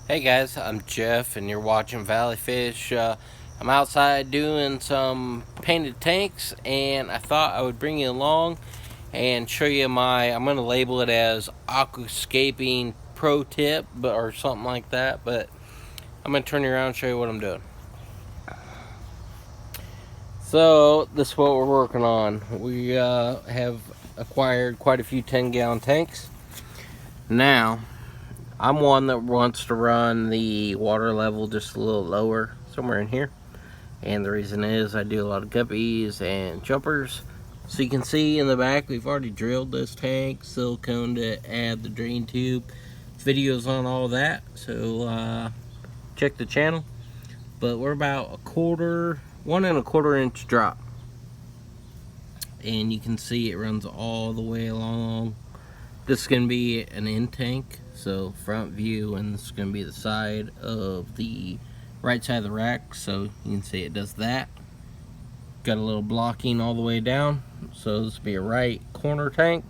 Hey guys, I'm Jeff and you're watching Valley Fish. I'm outside doing some painted tanks and I thought I would bring you along and show you I'm going to label it as Aquascaping Pro Tip or something like that, but I'm going to turn you around and show you what I'm doing. So this is what we're working on. We have acquired quite a few 10-gallon tanks. Now, I'm one that wants to run the water level just a little lower, somewhere in here. And the reason is I do a lot of guppies and jumpers. So you can see in the back, we've already drilled this tank, silicone to add the drain tube. Videos on all that, so check the channel. But we're about 1 1/4 inch drop. And you can see it runs all the way along. This is going to be an end tank, so front view, and this is going to be the side of the right side of the rack, so you can see it does that. Got a little blocking all the way down, so this will be a right corner tank.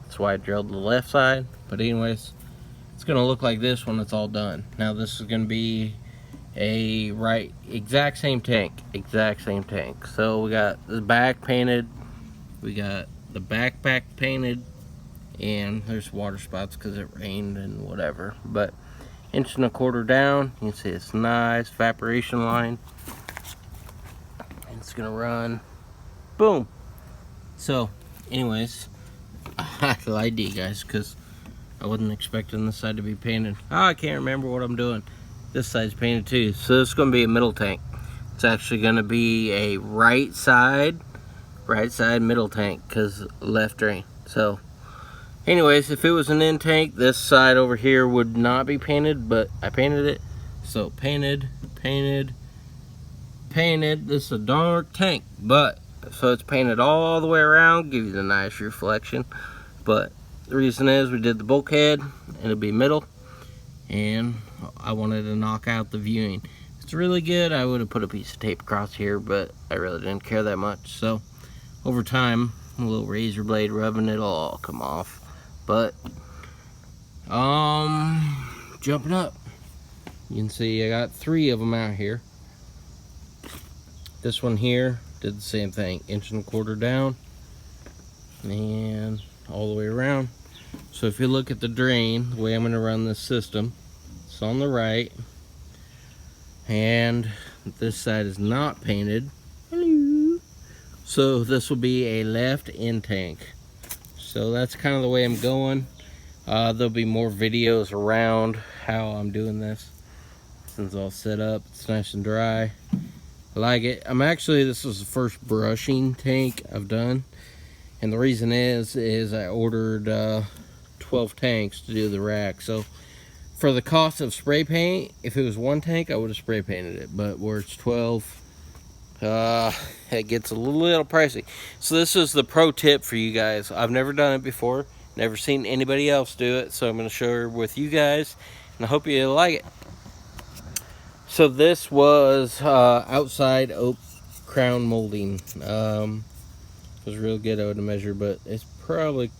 That's why I drilled the left side, but anyways, it's going to look like this when it's all done. Now this is going to be a exact same tank. So we got the back painted, we got the backpack painted, and there's water spots because it rained and whatever, but 1 1/4 inch down, you can see it's nice evaporation line, and it's gonna run boom. So anyways, I lied to you guys because I wasn't expecting this side to be painted. I can't remember what I'm doing. This side's painted too, so this is gonna be a middle tank. It's actually gonna be a right side middle tank because left drain. So anyways, if it was an end tank, this side over here would not be painted, but I painted it. So painted. This is a dark tank, but so it's painted all the way around, give you the nice reflection. But the reason is we did the bulkhead, and it'll be middle, and I wanted to knock out the viewing. It's really good. I would have put a piece of tape across here, but I really didn't care that much. So over time, a little razor blade rubbing, it'll all come off. But jumping up, you can see I got 3 of them out here. This one here did the same thing, 1 1/4 inch down and all the way around. So if you look at the drain, the way I'm going to run this system, it's on the right, and this side is not painted. Hello. So this will be a left end tank. So that's kind of the way I'm going. There'll be more videos around how I'm doing this. Since it's all set up, it's nice and dry. I like it. This is the first brushing tank I've done. And the reason is I ordered 12 tanks to do the rack. So for the cost of spray paint, if it was 1 tank, I would have spray painted it. But where it's 12, it gets a little pricey. So this is the pro tip for you guys. I've never done it before, never seen anybody else do it, so I'm going to share it with you guys, and I hope you like it. So this was outside oak crown molding. It was real good. I would have measured, but it's probably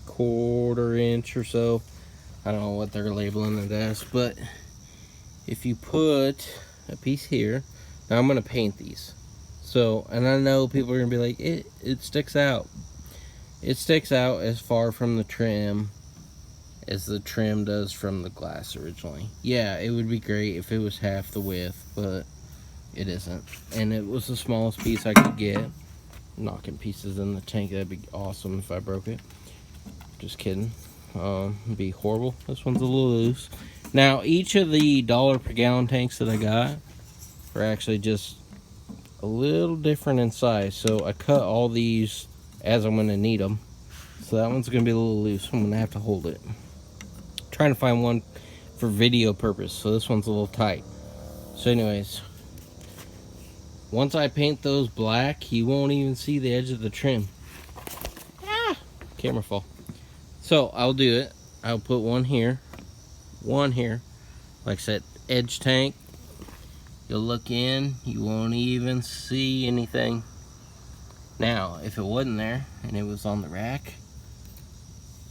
1/4 inch or so. I don't know what they're labeling it as, but if you put a piece here, now I'm going to paint these. So, and I know people are going to be like, it sticks out. It sticks out as far from the trim as the trim does from the glass originally. Yeah, it would be great if it was half the width, but it isn't. And it was the smallest piece I could get. Knocking pieces in the tank, that'd be awesome if I broke it. Just kidding. It'd be horrible. This one's a little loose. Now, each of the $1 per gallon tanks that I got are actually just a little different in size. So I cut all these as I'm going to need them. So that one's going to be a little loose. I'm going to have to hold it. Trying to find one for video purpose. So this one's a little tight. So anyways, once I paint those black, you won't even see the edge of the trim. Camera fall. So I'll do it. I'll put one here. Like I said, edge tank. You'll look in, you won't even see anything. Now, if it wasn't there and it was on the rack,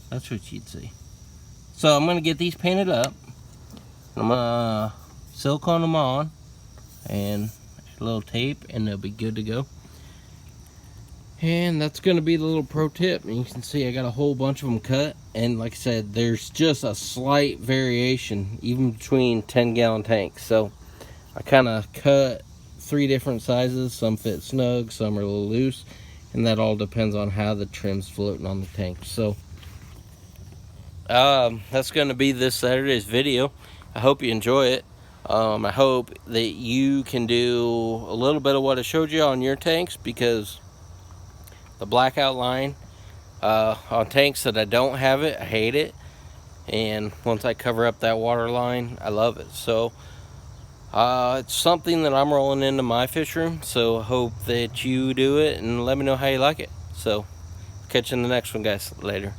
that's what you'd see. So I'm going to get these painted up. I'm gonna silicone them on and a little tape, and they'll be good to go. And that's going to be the little pro tip. And you can see I got a whole bunch of them cut, and like I said, there's just a slight variation even between 10-gallon tanks. So I kind of cut 3 different sizes. Some fit snug, some are a little loose, and that all depends on how the trim's floating on the tank. So that's going to be this Saturday's video. I hope you enjoy it. I hope that you can do a little bit of what I showed you on your tanks, because the blackout line on tanks that I don't have it, I hate it. And once I cover up that water line, I love it. So it's something that I'm rolling into my fish room. So I hope that you do it and let me know how you like it. So catch you in the next one, guys. Later.